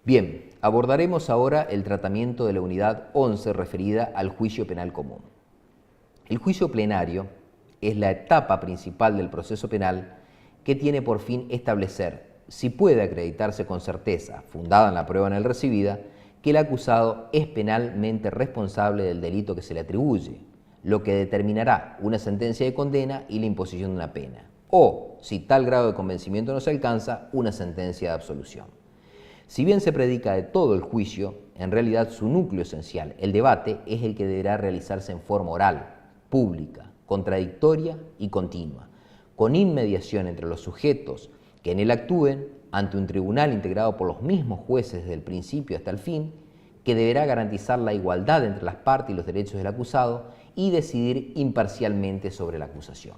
Bien, abordaremos ahora el tratamiento de la unidad 11 referida al juicio penal común. El juicio plenario es la etapa principal del proceso penal que tiene por fin establecer si puede acreditarse con certeza, fundada en la prueba en él recibida, que el acusado es penalmente responsable del delito que se le atribuye, lo que determinará una sentencia de condena y la imposición de una pena, o, si tal grado de convencimiento no se alcanza, una sentencia de absolución. Si bien se predica de todo el juicio, en realidad su núcleo esencial, el debate, es el que deberá realizarse en forma oral, pública, contradictoria y continua, con inmediación entre los sujetos que en él actúen ante un tribunal integrado por los mismos jueces desde el principio hasta el fin, que deberá garantizar la igualdad entre las partes y los derechos del acusado y decidir imparcialmente sobre la acusación.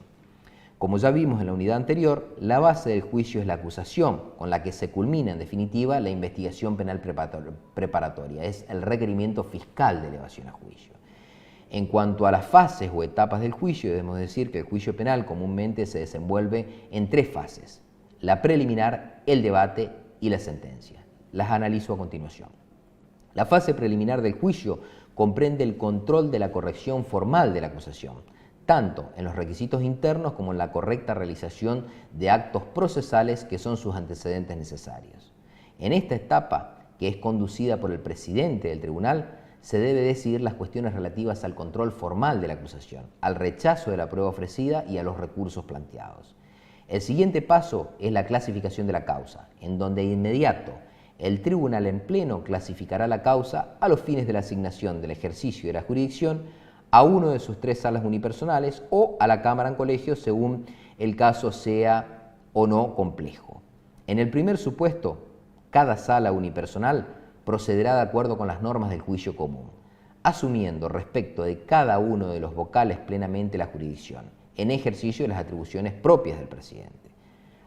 Como ya vimos en la unidad anterior, la base del juicio es la acusación, con la que se culmina en definitiva la investigación penal preparatoria, es el requerimiento fiscal de elevación a juicio. En cuanto a las fases o etapas del juicio, debemos decir que el juicio penal comúnmente se desenvuelve en tres fases: la preliminar, el debate y la sentencia. Las analizo a continuación. La fase preliminar del juicio comprende el control de la corrección formal de la acusación, tanto en los requisitos internos como en la correcta realización de actos procesales que son sus antecedentes necesarios. En esta etapa, que es conducida por el presidente del tribunal, se debe decidir las cuestiones relativas al control formal de la acusación, al rechazo de la prueba ofrecida y a los recursos planteados. El siguiente paso es la clasificación de la causa, en donde de inmediato el tribunal en pleno clasificará la causa a los fines de la asignación del ejercicio de la jurisdicción a uno de sus tres salas unipersonales o a la Cámara en colegio según el caso sea o no complejo. En el primer supuesto, cada sala unipersonal procederá de acuerdo con las normas del juicio común, asumiendo respecto de cada uno de los vocales plenamente la jurisdicción, en ejercicio de las atribuciones propias del presidente.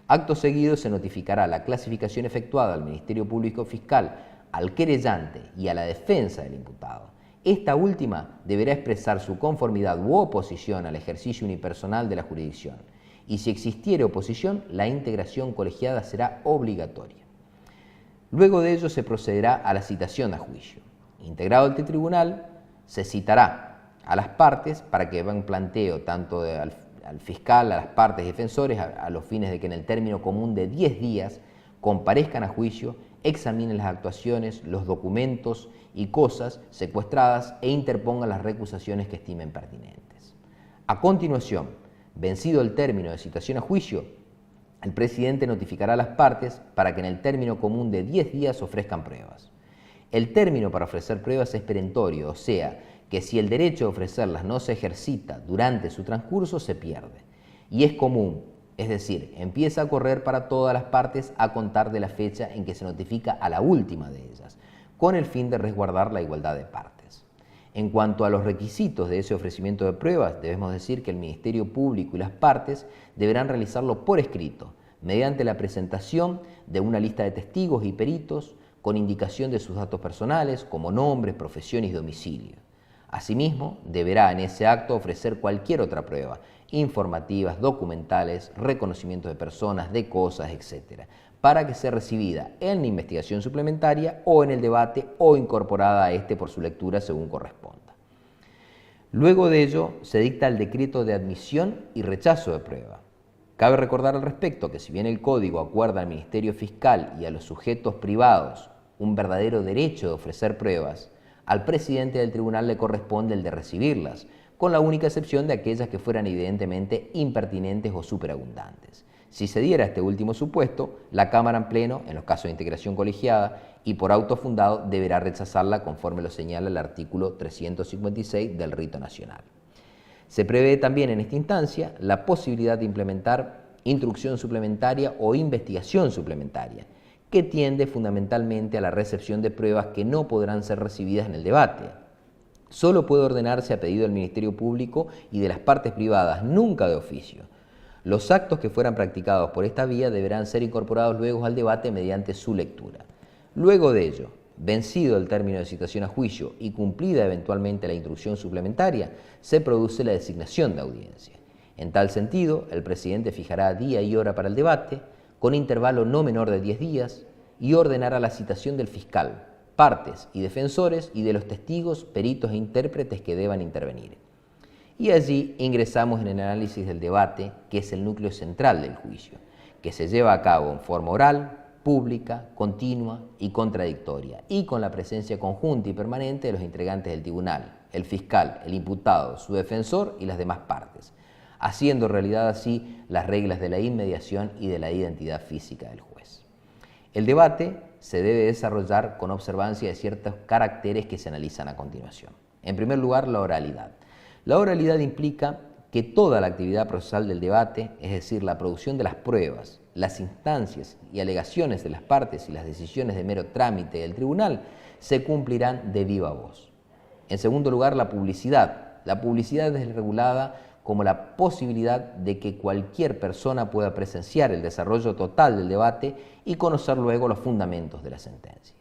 Acto seguido se notificará la clasificación efectuada al Ministerio Público Fiscal, al querellante y a la defensa del imputado. Esta última deberá expresar su conformidad u oposición al ejercicio unipersonal de la jurisdicción, y si existiere oposición, la integración colegiada será obligatoria. Luego de ello se procederá a la citación a juicio. Integrado este tribunal, se citará a las partes para que hagan planteo tanto al fiscal, a las partes defensores, a los fines de que en el término común de 10 días comparezcan a juicio, examinen las actuaciones, los documentos y cosas secuestradas e interpongan las recusaciones que estimen pertinentes. A continuación, vencido el término de citación a juicio, el presidente notificará a las partes para que en el término común de 10 días ofrezcan pruebas. El término para ofrecer pruebas es perentorio, o sea, que si el derecho de ofrecerlas no se ejercita durante su transcurso, se pierde. Y es común, es decir, empieza a correr para todas las partes a contar de la fecha en que se notifica a la última de ellas, con el fin de resguardar la igualdad de partes. En cuanto a los requisitos de ese ofrecimiento de pruebas, debemos decir que el Ministerio Público y las partes deberán realizarlo por escrito, mediante la presentación de una lista de testigos y peritos con indicación de sus datos personales como nombre, profesión y domicilio. Asimismo, deberá en ese acto ofrecer cualquier otra prueba, informativas, documentales, reconocimiento de personas, de cosas, etc., para que sea recibida en la investigación suplementaria o en el debate o incorporada a este por su lectura según corresponda. Luego de ello, se dicta el decreto de admisión y rechazo de prueba. Cabe recordar al respecto que si bien el Código acuerda al Ministerio Fiscal y a los sujetos privados un verdadero derecho de ofrecer pruebas, al presidente del tribunal le corresponde el de recibirlas, con la única excepción de aquellas que fueran evidentemente impertinentes o superabundantes. Si se diera este último supuesto, la Cámara en pleno, en los casos de integración colegiada y por auto fundado, deberá rechazarla conforme lo señala el artículo 356 del Rito Nacional. Se prevé también en esta instancia la posibilidad de implementar instrucción suplementaria o investigación suplementaria, que tiende fundamentalmente a la recepción de pruebas que no podrán ser recibidas en el debate. Solo puede ordenarse a pedido del Ministerio Público y de las partes privadas, nunca de oficio. Los actos que fueran practicados por esta vía deberán ser incorporados luego al debate mediante su lectura. Luego de ello, vencido el término de citación a juicio y cumplida eventualmente la instrucción suplementaria, se produce la designación de audiencia. En tal sentido, el presidente fijará día y hora para el debate, con intervalo no menor de 10 días, y ordenará la citación del fiscal, partes y defensores y de los testigos, peritos e intérpretes que deban intervenir. Y allí ingresamos en el análisis del debate, que es el núcleo central del juicio, que se lleva a cabo en forma oral, pública, continua y contradictoria, y con la presencia conjunta y permanente de los integrantes del tribunal, el fiscal, el imputado, su defensor y las demás partes, haciendo realidad así las reglas de la inmediación y de la identidad física del juez. El debate se debe desarrollar con observancia de ciertos caracteres que se analizan a continuación. En primer lugar, la oralidad. La oralidad implica que toda la actividad procesal del debate, es decir, la producción de las pruebas, las instancias y alegaciones de las partes y las decisiones de mero trámite del tribunal, se cumplirán de viva voz. En segundo lugar, la publicidad. La publicidad es regulada como la posibilidad de que cualquier persona pueda presenciar el desarrollo total del debate y conocer luego los fundamentos de la sentencia.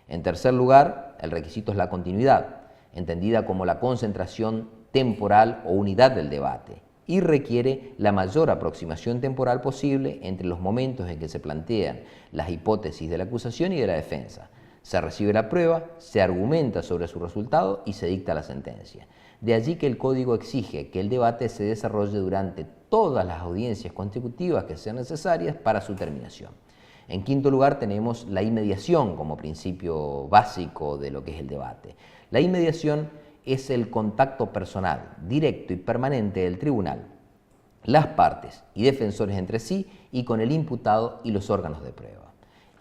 En tercer lugar, el requisito es la continuidad, entendida como la concentración temporal o unidad del debate, y requiere la mayor aproximación temporal posible entre los momentos en que se plantean las hipótesis de la acusación y de la defensa. Se recibe la prueba, se argumenta sobre su resultado y se dicta la sentencia. De allí que el Código exige que el debate se desarrolle durante todas las audiencias consecutivas que sean necesarias para su terminación. En quinto lugar, tenemos la inmediación como principio básico de lo que es el debate. La inmediación es el contacto personal, directo y permanente del tribunal, las partes y defensores entre sí y con el imputado y los órganos de prueba.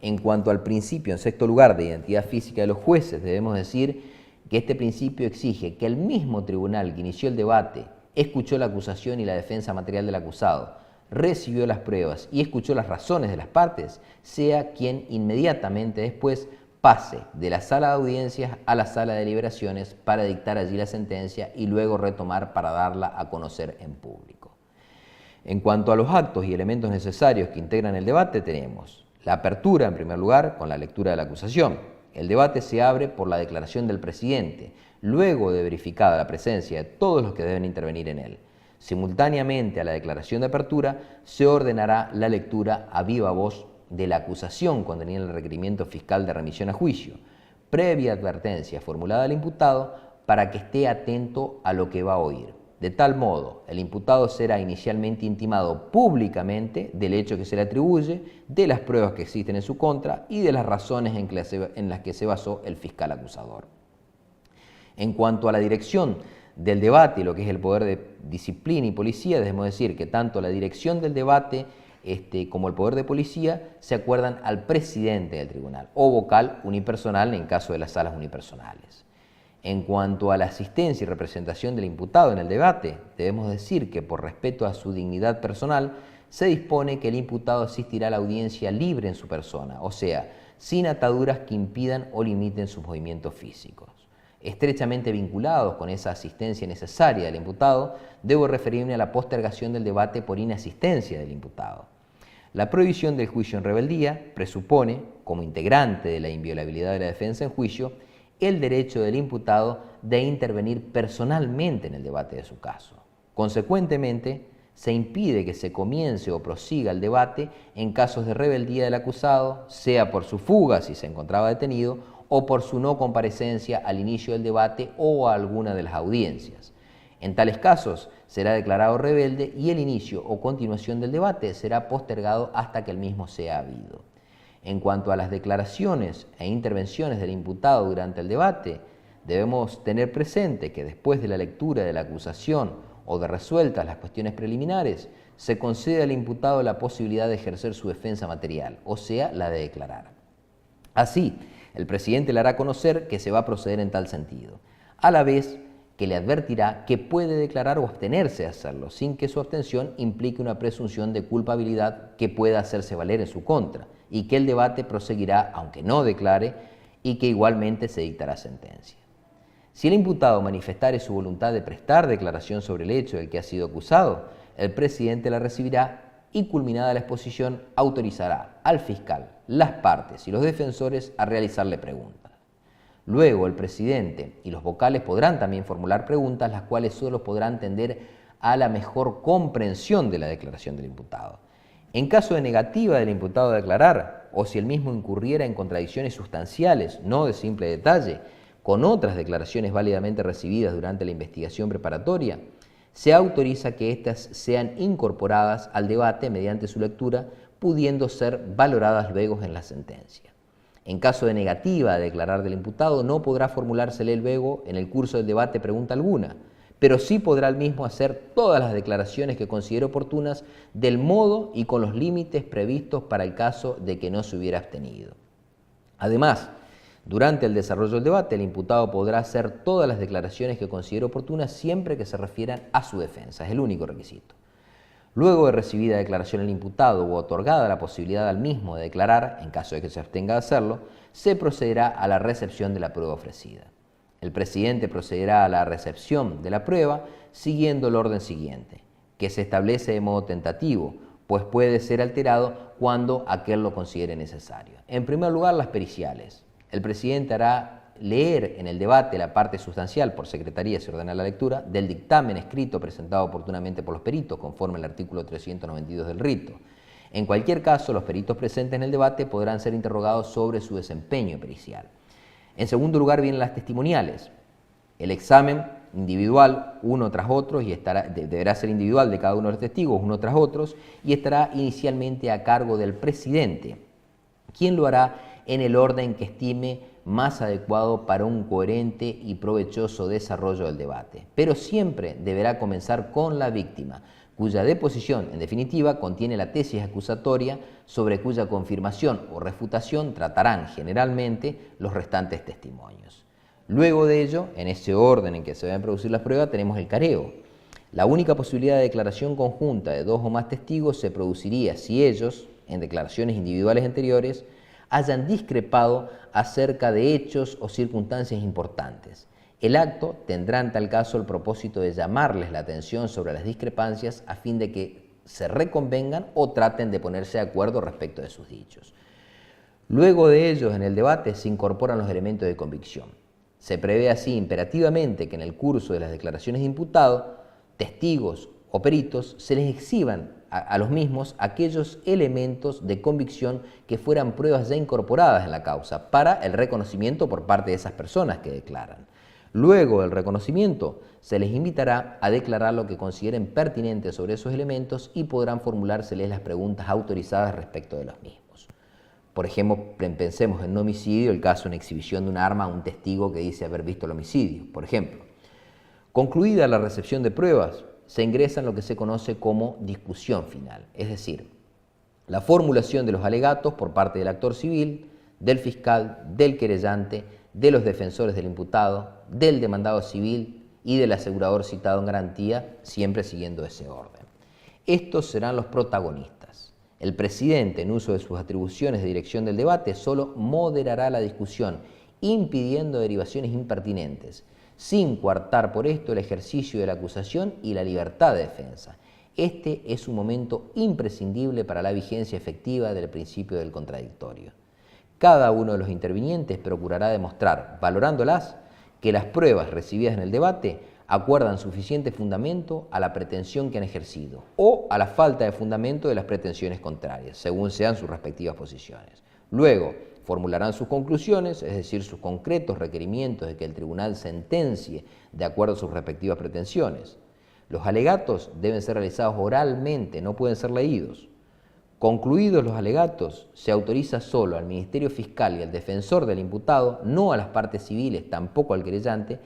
En cuanto al principio, en sexto lugar, de identidad física de los jueces, debemos decir que este principio exige que el mismo tribunal que inició el debate, escuchó la acusación y la defensa material del acusado, recibió las pruebas y escuchó las razones de las partes, sea quien inmediatamente después pase de la sala de audiencias a la sala de deliberaciones para dictar allí la sentencia y luego retomar para darla a conocer en público. En cuanto a los actos y elementos necesarios que integran el debate, tenemos la apertura, en primer lugar, con la lectura de la acusación. El debate se abre por la declaración del presidente, luego de verificada la presencia de todos los que deben intervenir en él. Simultáneamente a la declaración de apertura, se ordenará la lectura a viva voz de la acusación contenida en el requerimiento fiscal de remisión a juicio, previa advertencia formulada al imputado para que esté atento a lo que va a oír. De tal modo, el imputado será inicialmente intimado públicamente del hecho que se le atribuye, de las pruebas que existen en su contra y de las razones en las que se basó el fiscal acusador. En cuanto a la dirección del debate y lo que es el poder de disciplina y policía, debemos decir que tanto la dirección del debate como el poder de policía se acuerdan al presidente del tribunal o vocal unipersonal en caso de las salas unipersonales. En cuanto a la asistencia y representación del imputado en el debate, debemos decir que por respeto a su dignidad personal, se dispone que el imputado asistirá a la audiencia libre en su persona, o sea, sin ataduras que impidan o limiten sus movimientos físicos. Estrechamente vinculados con esa asistencia necesaria del imputado, debo referirme a la postergación del debate por inasistencia del imputado. La prohibición del juicio en rebeldía presupone, como integrante de la inviolabilidad de la defensa en juicio, el derecho del imputado de intervenir personalmente en el debate de su caso. Consecuentemente, se impide que se comience o prosiga el debate en casos de rebeldía del acusado, sea por su fuga si se encontraba detenido, o por su no comparecencia al inicio del debate o a alguna de las audiencias. En tales casos, será declarado rebelde y el inicio o continuación del debate será postergado hasta que el mismo sea habido. En cuanto a las declaraciones e intervenciones del imputado durante el debate, debemos tener presente que después de la lectura de la acusación o de resueltas las cuestiones preliminares, se concede al imputado la posibilidad de ejercer su defensa material, o sea, la de declarar. Así, el presidente le hará conocer que se va a proceder en tal sentido, a la vez que le advertirá que puede declarar o abstenerse de hacerlo, sin que su abstención implique una presunción de culpabilidad que pueda hacerse valer en su contra, y que el debate proseguirá aunque no declare y que igualmente se dictará sentencia. Si el imputado manifestare su voluntad de prestar declaración sobre el hecho del que ha sido acusado, el presidente la recibirá y, culminada la exposición, autorizará al fiscal, las partes y los defensores a realizarle preguntas. Luego el presidente y los vocales podrán también formular preguntas, las cuales solo podrán tender a la mejor comprensión de la declaración del imputado. En caso de negativa del imputado a declarar, o si el mismo incurriera en contradicciones sustanciales, no de simple detalle, con otras declaraciones válidamente recibidas durante la investigación preparatoria, se autoriza que éstas sean incorporadas al debate mediante su lectura, pudiendo ser valoradas luego en la sentencia. En caso de negativa de declarar del imputado, no podrá formulársele luego en el curso del debate pregunta alguna, pero sí podrá el mismo hacer todas las declaraciones que considere oportunas del modo y con los límites previstos para el caso de que no se hubiera abstenido. Además, durante el desarrollo del debate, el imputado podrá hacer todas las declaraciones que considere oportunas siempre que se refieran a su defensa, es el único requisito. Luego de recibida declaración el imputado o otorgada la posibilidad al mismo de declarar, en caso de que se abstenga de hacerlo, se procederá a la recepción de la prueba ofrecida. El presidente procederá a la recepción de la prueba siguiendo el orden siguiente, que se establece de modo tentativo, pues puede ser alterado cuando aquel lo considere necesario. En primer lugar, las periciales. El presidente hará leer en el debate la parte sustancial, por secretaría se ordena la lectura, del dictamen escrito presentado oportunamente por los peritos, conforme al artículo 392 del rito. En cualquier caso, los peritos presentes en el debate podrán ser interrogados sobre su desempeño pericial. En segundo lugar vienen las testimoniales. El examen individual, uno tras otro, y deberá ser individual de cada uno de los testigos, uno tras otros, y estará inicialmente a cargo del presidente, quien lo hará en el orden que estime más adecuado para un coherente y provechoso desarrollo del debate. Pero siempre deberá comenzar con la víctima, cuya deposición, en definitiva, contiene la tesis acusatoria sobre cuya confirmación o refutación tratarán generalmente los restantes testimonios. Luego de ello, en ese orden en que se deben producir las pruebas, tenemos el careo. La única posibilidad de declaración conjunta de dos o más testigos se produciría si ellos, en declaraciones individuales anteriores, hayan discrepado acerca de hechos o circunstancias importantes. El acto tendrá en tal caso el propósito de llamarles la atención sobre las discrepancias a fin de que se reconvengan o traten de ponerse de acuerdo respecto de sus dichos. Luego de ellos, en el debate, se incorporan los elementos de convicción. Se prevé así imperativamente que en el curso de las declaraciones de imputado, testigos o peritos se les exhiban a los mismos aquellos elementos de convicción que fueran pruebas ya incorporadas en la causa para el reconocimiento por parte de esas personas que declaran. Luego del reconocimiento, se les invitará a declarar lo que consideren pertinente sobre esos elementos y podrán formulárseles las preguntas autorizadas respecto de los mismos. Por ejemplo, pensemos en un homicidio, el caso de una exhibición de un arma a un testigo que dice haber visto el homicidio, por ejemplo. Concluida la recepción de pruebas, se ingresa en lo que se conoce como discusión final, es decir, la formulación de los alegatos por parte del actor civil, del fiscal, del querellante, de los defensores del imputado, del demandado civil y del asegurador citado en garantía, siempre siguiendo ese orden. Estos serán los protagonistas. El presidente, en uso de sus atribuciones de dirección del debate, solo moderará la discusión, impidiendo derivaciones impertinentes, sin coartar por esto el ejercicio de la acusación y la libertad de defensa. Este es un momento imprescindible para la vigencia efectiva del principio del contradictorio. Cada uno de los intervinientes procurará demostrar, valorándolas, que las pruebas recibidas en el debate acuerdan suficiente fundamento a la pretensión que han ejercido o a la falta de fundamento de las pretensiones contrarias, según sean sus respectivas posiciones. Luego, formularán sus conclusiones, es decir, sus concretos requerimientos de que el tribunal sentencie de acuerdo a sus respectivas pretensiones. Los alegatos deben ser realizados oralmente, no pueden ser leídos. Concluidos los alegatos, se autoriza solo al Ministerio Fiscal y al defensor del imputado, no a las partes civiles, tampoco al querellante,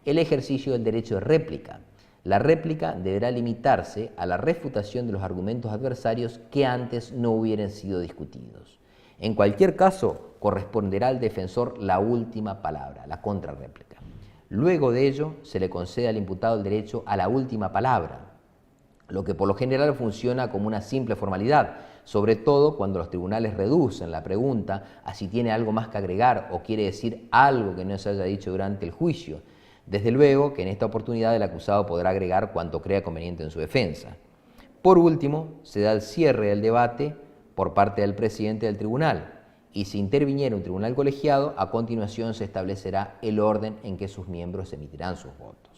el ejercicio del derecho de réplica. La réplica deberá limitarse a la refutación de los argumentos adversarios que antes no hubieran sido discutidos. En cualquier caso, corresponderá al defensor la última palabra, la contrarréplica. Luego de ello, se le concede al imputado el derecho a la última palabra, lo que por lo general funciona como una simple formalidad, sobre todo cuando los tribunales reducen la pregunta a si tiene algo más que agregar o quiere decir algo que no se haya dicho durante el juicio. Desde luego que en esta oportunidad el acusado podrá agregar cuanto crea conveniente en su defensa. Por último, se da el cierre del debate por parte del presidente del tribunal y si interviniera un tribunal colegiado, a continuación se establecerá el orden en que sus miembros emitirán sus votos.